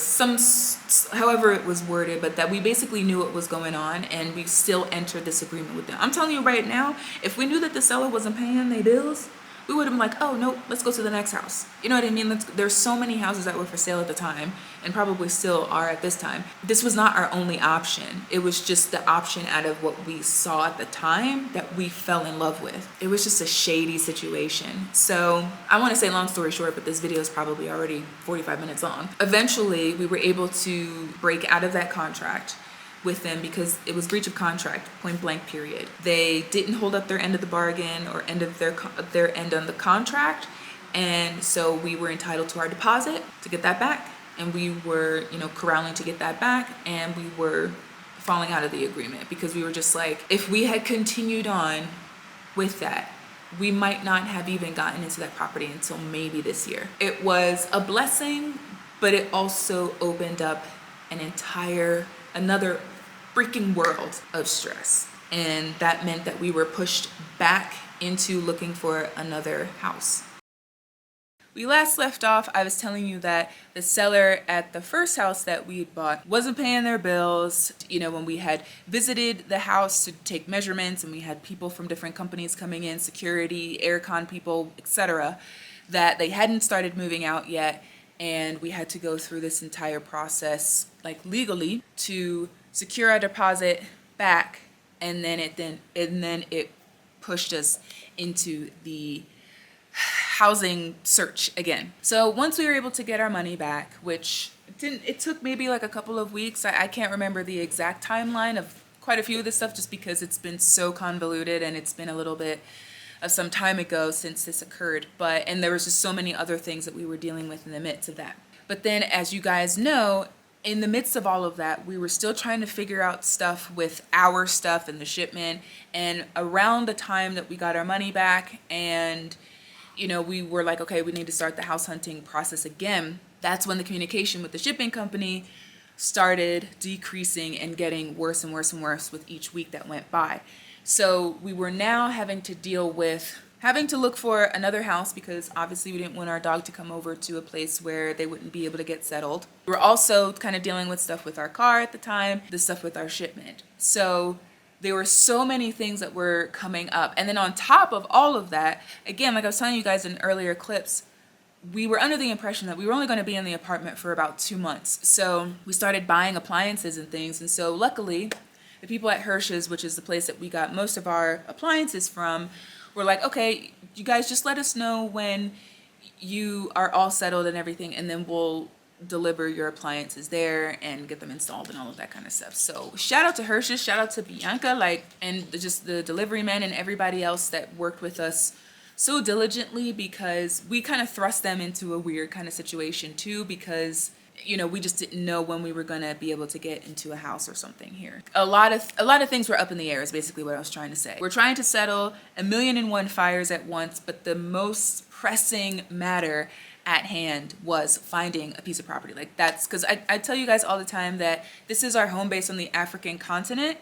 however it was worded, but that we basically knew what was going on, and we still entered this agreement with them. I'm telling you right now, if we knew that the seller wasn't paying their bills, we would have been like, oh, no, let's go to the next house. You know what I mean? There's so many houses that were for sale at the time, and probably still are at this time. This was not our only option. It was just the option out of what we saw at the time that we fell in love with. It was just a shady situation. So I want to say, long story short, but this video is probably already 45 minutes long. Eventually, we were able to break out of that contract with them because it was breach of contract, point blank, period. They didn't hold up their end of the bargain or end of their end on the contract, and so we were entitled to our deposit to get that back, and we were, corralling to get that back, and we were falling out of the agreement because we were just like, if we had continued on with that, we might not have even gotten into that property until maybe this year. It was a blessing, but it also opened up another freaking world of stress. And that meant that we were pushed back into looking for another house. We last left off, I was telling you that the seller at the first house that we had bought wasn't paying their bills. When we had visited the house to take measurements and we had people from different companies coming in, security, aircon people, etc., that they hadn't started moving out yet. And we had to go through this entire process, like legally, to secure our deposit back, and then it pushed us into the housing search again. So once we were able to get our money back, which it took maybe like a couple of weeks. I can't remember the exact timeline of quite a few of this stuff, just because it's been so convoluted and it's been a little bit of some time ago since this occurred, and there was just so many other things that we were dealing with in the midst of that. But then, as you guys know, in the midst of all of that, we were still trying to figure out stuff with our stuff and the shipment. And around the time that we got our money back and, we were like, okay, we need to start the house hunting process again. That's when the communication with the shipping company started decreasing and getting worse and worse and worse with each week that went by. So we were now having to deal with having to look for another house because obviously we didn't want our dog to come over to a place where they wouldn't be able to get settled. We were also kind of dealing with stuff with our car at the time, the stuff with our shipment. So there were so many things that were coming up. And then on top of all of that, again, like I was telling you guys in earlier clips, we were under the impression that we were only going to be in the apartment for about 2 months. So we started buying appliances and things. And so luckily, the people at Hirsch's, which is the place that we got most of our appliances from, were like, okay, you guys just let us know when you are all settled and everything, and then we'll deliver your appliances there and get them installed and all of that kind of stuff. So shout out to Hirsch's, shout out to Bianca, and just the delivery men and everybody else that worked with us so diligently, because we kind of thrust them into a weird kind of situation too, because we just didn't know when we were going to be able to get into a house or something here. A lot of things were up in the air is basically what I was trying to say. We're trying to settle 1,000,001 fires at once, but the most pressing matter at hand was finding a piece of property. That's because I tell you guys all the time that this is our home base on the African continent,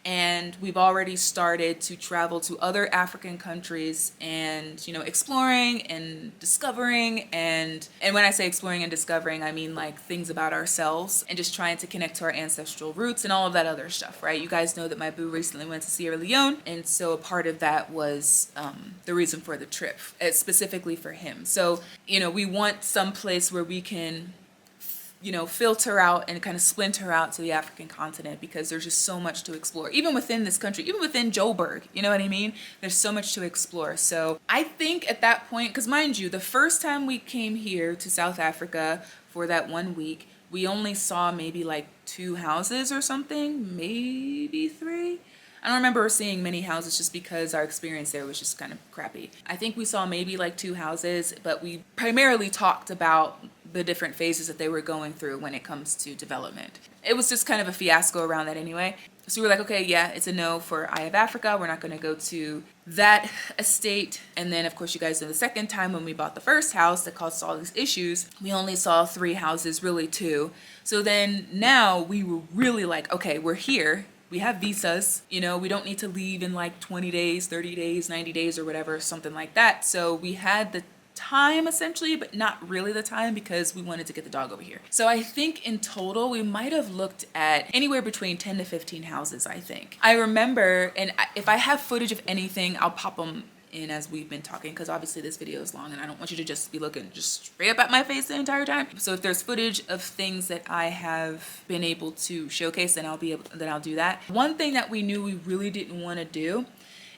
and we've already started to travel to other African countries and, exploring and discovering. And when I say exploring and discovering, I mean things about ourselves and just trying to connect to our ancestral roots and all of that other stuff, right? You guys know that my boo recently went to Sierra Leone. And so a part of that was the reason for the trip, specifically for him. So, we want some place where we can you know, filter out and kind of splinter out to the African continent, because there's just so much to explore. Even within this country, even within Joburg, you know what I mean? There's so much to explore. So I think at that point, because mind you, the first time we came here to South Africa for that 1 week, we only saw maybe like 2 houses or something, maybe 3. I don't remember seeing many houses just because our experience there was just kind of crappy. I think we saw maybe like 2 houses, but we primarily talked about the different phases that they were going through when it comes to development. It was just kind of a fiasco around that anyway. So we were like, okay, yeah, it's a no for Eye of Africa. We're not going to go to that estate. And then, of course, you guys know the second time when we bought the first house that caused all these issues, we only saw 3 houses, really 2. So then now we were really like, okay, we're here. We have visas, you know, we don't need to leave in like 20 days, 30 days, 90 days or whatever, something like that. So we had the time essentially, but not really the time, because we wanted to get the dog over here. So I think in total, we might have looked at anywhere between 10 to 15 houses, I think. I remember, and if I have footage of anything, I'll pop them in as we've been talking, because obviously this video is long and I don't want you to just be looking just straight up at my face the entire time. So if there's footage of things that I have been able to showcase, then I'll do that. One thing that we knew we really didn't want to do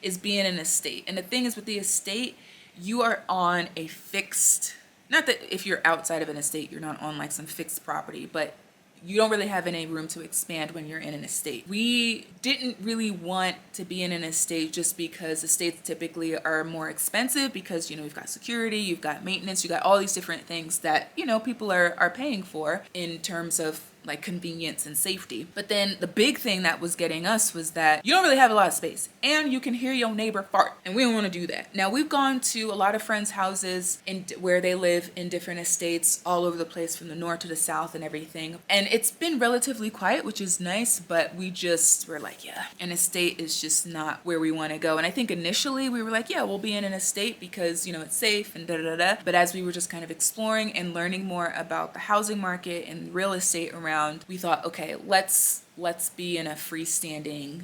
is be in an estate. And the thing is, with the estate, you are on a fixed, not that if you're outside of an estate you're not on like some fixed property, but you don't really have any room to expand when you're in an estate. We didn't really want to be in an estate just because estates typically are more expensive, because, you know, you've got security, you've got maintenance, you got all these different things that, you know, people are paying for in terms of like convenience and safety. But then the big thing that was getting us was that you don't really have a lot of space and you can hear your neighbor fart, and we don't want to do that. Now, we've gone to a lot of friends' houses where they live in different estates all over the place, from the north to the south and everything, and it's been relatively quiet, which is nice, but we just were like, yeah, an estate is just not where we want to go. And I think initially we were like, yeah, we'll be in an estate because, you know, it's safe and da-da-da-da. But as we were just kind of exploring and learning more about the housing market and real estate around, we thought, okay, let's be in a freestanding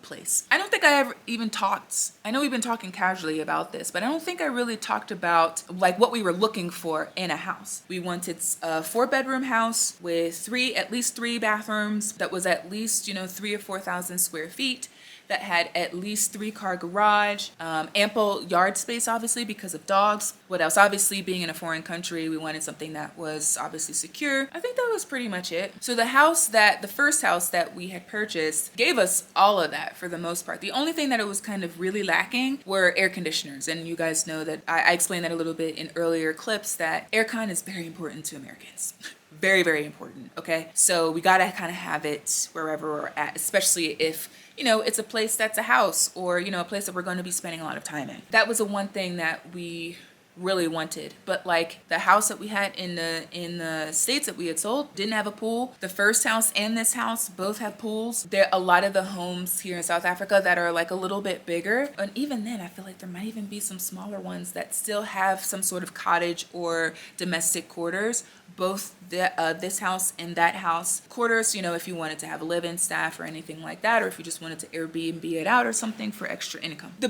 place. I don't think I ever even talked, I know we've been talking casually about this, but I don't think I really talked about like what we were looking for in a house. We wanted a 4-bedroom house with at least 3 bathrooms, that was at least, you know, 3,000 or 4,000 square feet, that had at least 3-car garage, ample yard space, obviously, because of dogs. What else? Obviously, being in a foreign country, we wanted something that was obviously secure. I think that was pretty much it. So the first house that we had purchased gave us all of that for the most part. The only thing that it was kind of really lacking were air conditioners. And you guys know that I explained that a little bit in earlier clips, that aircon is very important to Americans. Very, very important, okay? So we gotta kind of have it wherever we're at, especially if, you know, it's a place that's a house, or, you know, a place that we're going to be spending a lot of time in. That was the one thing that we really wanted. But like the house that we had in the states that we had sold didn't have a pool. The first house and this house both have pools. There are a lot of the homes here in South Africa that are like a little bit bigger, and even then I feel like there might even be some smaller ones that still have some sort of cottage or domestic quarters. Both this house and that house quarters, you know, if you wanted to have a live-in staff or anything like that, or if you just wanted to Airbnb it out or something for extra income. The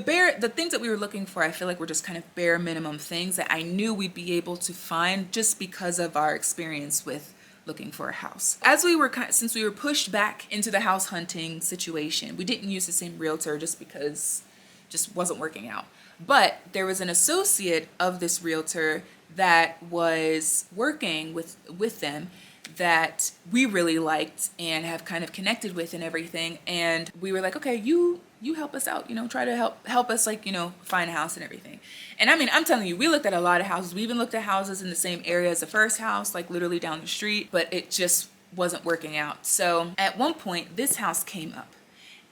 things that we were looking for, I feel like were just kind of bare minimum things that I knew we'd be able to find just because of our experience with looking for a house. Since we were pushed back into the house hunting situation, we didn't use the same realtor just because it just wasn't working out. But there was an associate of this realtor that was working with them that we really liked and have kind of connected with and everything. And we were like, okay, you help us out, you know, try to help us, like, you know, find a house and everything. And I mean, I'm telling you, we looked at a lot of houses. We even looked at houses in the same area as the first house, like literally down the street, but it just wasn't working out. So at one point, this house came up.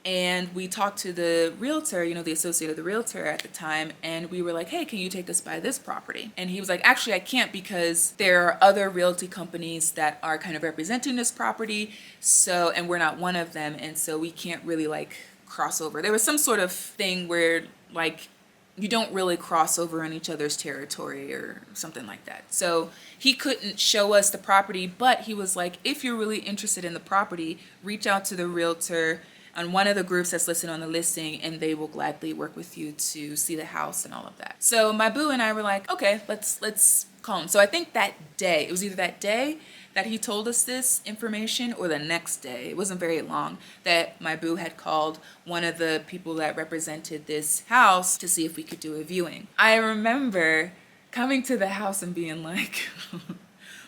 And we talked to the realtor, you know, the associate of the realtor at the time, and we were like, hey, can you take us by this property? And he was like, actually, I can't, because there are other realty companies that are kind of representing this property, so, and we're not one of them, and so we can't really like cross over. There was some sort of thing where like you don't really cross over on each other's territory or something like that. So he couldn't show us the property, but he was like, if you're really interested in the property, reach out to the realtor on one of the groups that's listed on the listing, and they will gladly work with you to see the house and all of that. So my boo and I were like, okay, let's call him. So I think that day, it was either that day that he told us this information or the next day, it wasn't very long, that my boo had called one of the people that represented this house to see if we could do a viewing. I remember coming to the house and being like,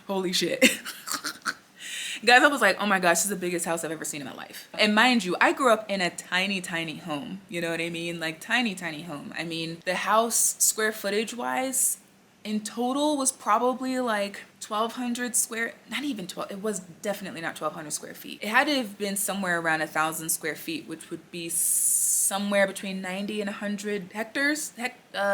holy shit. Guys, I was like, oh my gosh, this is the biggest house I've ever seen in my life. And mind you, I grew up in a tiny, tiny home. You know what I mean? Like tiny, tiny home. I mean, the house square footage wise in total was probably like 1,200 square, not even 12, it was definitely not 1,200 square feet. It had to have been somewhere around 1,000 square feet, which would be somewhere between 90 and 100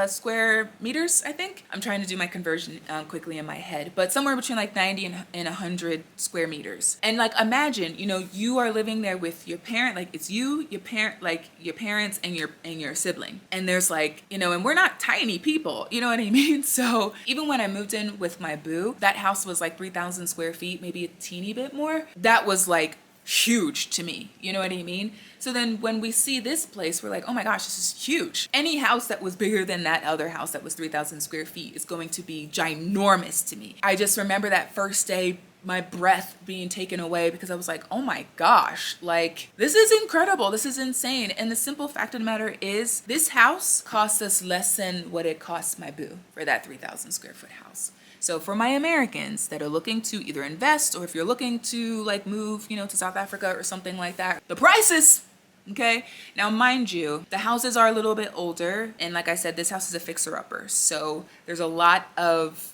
square meters, I think. I'm trying to do my conversion quickly in my head, but somewhere between like 90 and 100 square meters. And like, imagine, you know, you are living there with your parent, like it's you, your parent, like your parents and your sibling. And there's like, you know, and we're not tiny people, you know what I mean? So even when I moved in with my boo, that house was like 3,000 square feet, maybe a teeny bit more. That was like huge to me, you know what I mean? So then when we see this place, we're like, oh my gosh, this is huge. Any house that was bigger than that other house that was 3,000 square feet is going to be ginormous to me. I just remember that first day, my breath being taken away because I was like, oh my gosh, like this is incredible. This is insane. And the simple fact of the matter is this house cost us less than what it cost my boo for that 3,000 square foot house. So for my Americans that are looking to either invest or if you're looking to like move, you know, to South Africa or something like that, the prices, okay? Now, mind you, the houses are a little bit older. And like I said, this house is a fixer-upper. So there's a lot of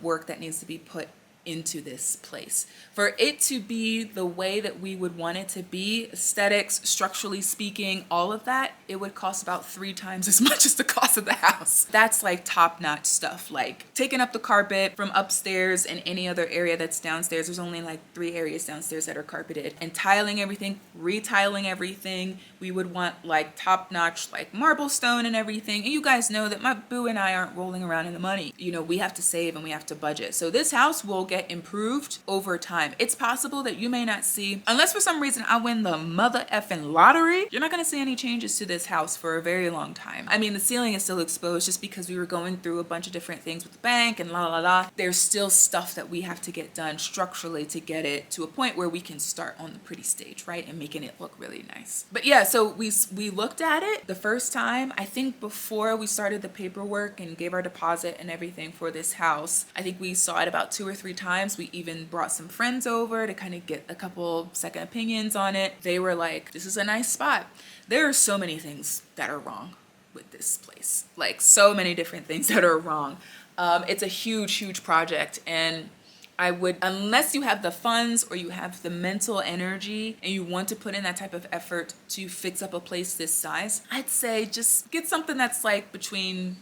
work that needs to be put into this place. For it to be the way that we would want it to be, aesthetics, structurally speaking, all of that, it would cost about 3 times as much as the cost of the house. That's like top-notch stuff, like taking up the carpet from upstairs and any other area that's downstairs. There's only like 3 areas downstairs that are carpeted, and tiling everything, retiling everything. We would want like top-notch like marble stone and everything. And you guys know that my boo and I aren't rolling around in the money. You know, we have to save and we have to budget. So this house will get improved over time. It's possible that you may not see, unless for some reason I win the mother effing lottery, you're not going to see any changes to this house for a very long time. I mean, the ceiling is still exposed just because we were going through a bunch of different things with the bank and la la la. There's still stuff that we have to get done structurally to get it to a point where we can start on the pretty stage, right? And making it look really nice. But yeah, so we looked at it the first time, I think before we started the paperwork and gave our deposit and everything for this house. I think we saw it about 2 or 3 times. We even brought some friends over to kind of get a couple second opinions on it. They were like, this is a nice spot. There are so many things that are wrong with this place, like so many different things that are wrong. It's a huge project, and I would, unless you have the funds or you have the mental energy and you want to put in that type of effort to fix up a place this size, I'd say just get something that's like between,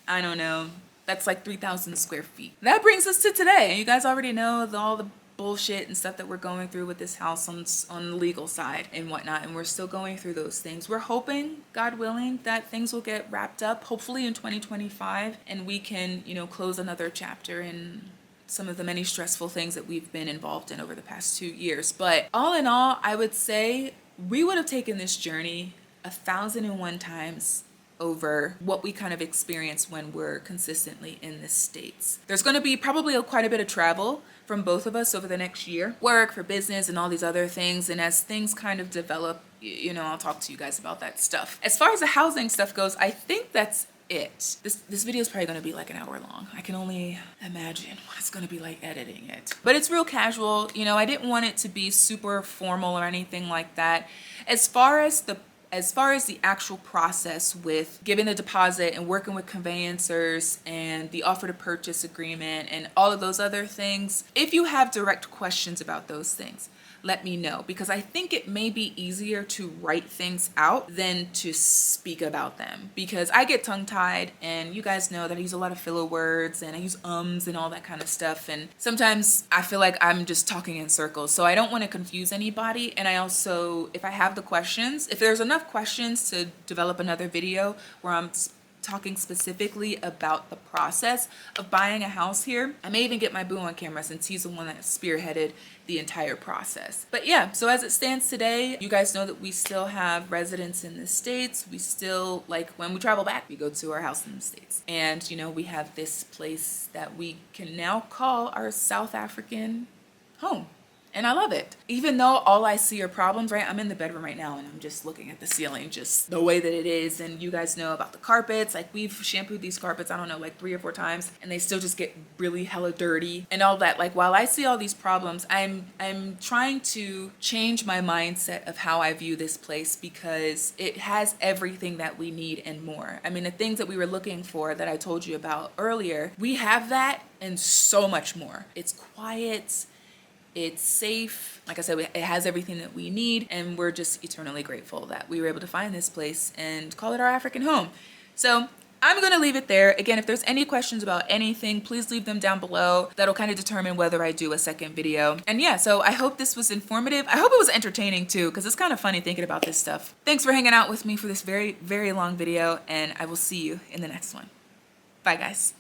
I don't know, that's like 3,000 square feet. That brings us to today. You guys already know all the bullshit and stuff that we're going through with this house on the legal side and whatnot, and we're still going through those things. We're hoping, God willing, that things will get wrapped up, hopefully in 2025, and we can, you know, close another chapter in some of the many stressful things that we've been involved in over the past 2 years. But all in all, I would say we would have taken this journey 1,001 times over what we kind of experience when we're consistently in the States. There's going to be probably quite a bit of travel from both of us over the next year, work, for business, and all these other things. And as things kind of develop, you know, I'll talk to you guys about that stuff. As far as the housing stuff goes, I think that's it. This video is probably going to be like an hour long. I can only imagine what it's going to be like editing it. But it's real casual. You know, I didn't want it to be super formal or anything like that. As far as the actual process with giving the deposit and working with conveyancers and the offer to purchase agreement and all of those other things, if you have direct questions about those things, let me know, because I think it may be easier to write things out than to speak about them, because I get tongue-tied, and you guys know that I use a lot of filler words and I use ums and all that kind of stuff, and sometimes I feel like I'm just talking in circles. So I don't want to confuse anybody, and I also, if I have the questions, if there's enough questions to develop another video where I'm talking specifically about the process of buying a house here. I may even get my boo on camera since he's the one that spearheaded the entire process. But yeah, so as it stands today, you guys know that we still have residents in the States. We still, like, when we travel back, we go to our house in the States. And, you know, we have this place that we can now call our South African home. And I love it. Even though all I see are problems, right? I'm in the bedroom right now and I'm just looking at the ceiling, just the way that it is. And you guys know about the carpets. Like, we've shampooed these carpets, I don't know, like 3 or 4 times, and they still just get really hella dirty and all that. Like, while I see all these problems, I'm trying to change my mindset of how I view this place, because it has everything that we need and more. I mean, the things that we were looking for that I told you about earlier, we have that and so much more. It's quiet. It's safe. Like I said, it has everything that we need, and we're just eternally grateful that we were able to find this place and call it our African home. So I'm gonna leave it there. Again, if there's any questions about anything, please leave them down below. That'll kind of determine whether I do a second video. And yeah, so I hope this was informative. I hope it was entertaining too, because it's kind of funny thinking about this stuff. Thanks for hanging out with me for this very, very long video, and I will see you in the next one. Bye, guys.